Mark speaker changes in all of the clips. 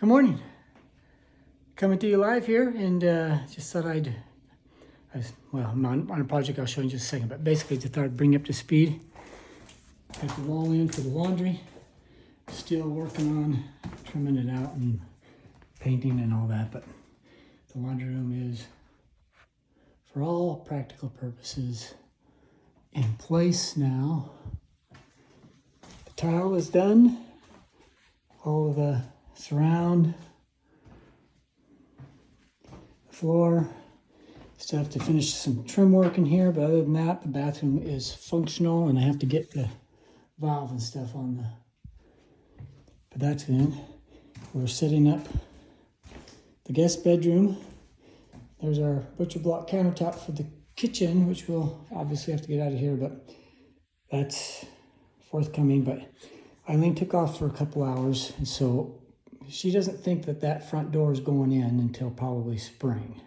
Speaker 1: Good morning. Coming to you live here, and just thought I'm on a project I'll show you in just a second, but basically just thought I'd bring you up to speed. Got the wall in for the laundry. Still working on trimming it out and painting and all that, but the laundry room is, for all practical purposes, in place now. The tile is done. All of the surround, floor, still have to finish some trim work in here, but other than that, the bathroom is functional, and I have to get the valve and stuff on the, but that's in. We're setting up the guest bedroom. There's our butcher block countertop for the kitchen, which we'll obviously have to get out of here, but that's forthcoming. But Eileen took off for a couple hours, and so she doesn't think that that front door is going in until probably spring.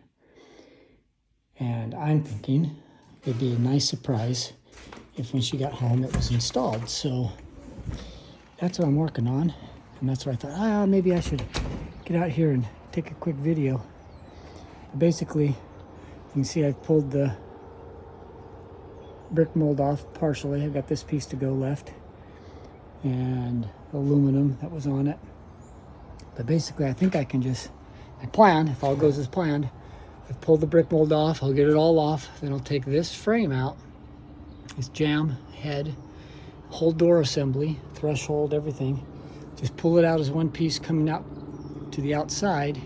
Speaker 1: And I'm thinking it'd be a nice surprise if when she got home it was installed. So that's what I'm working on. And that's what I thought, maybe I should get out here and take a quick video. But basically, you can see I've pulled the brick mold off partially. I've got this piece to go left and aluminum that was on it. But basically, I think I can just, my plan, if all goes as planned, I've pulled the brick mold off, I'll get it all off, then I'll take this frame out, this jamb head, whole door assembly, threshold, everything, just pull it out as one piece coming out to the outside,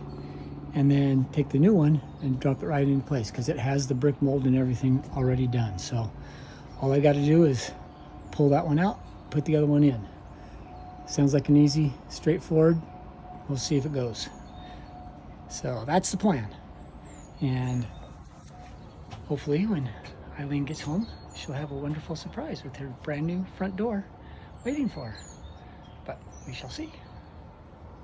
Speaker 1: and then take the new one and drop it right into place, because it has the brick mold and everything already done. So all I got to do is pull that one out, put the other one in. Sounds like an easy, straightforward. We'll see if it goes. So that's the plan. And hopefully when Eileen gets home, she'll have a wonderful surprise with her brand new front door waiting for her. But we shall see.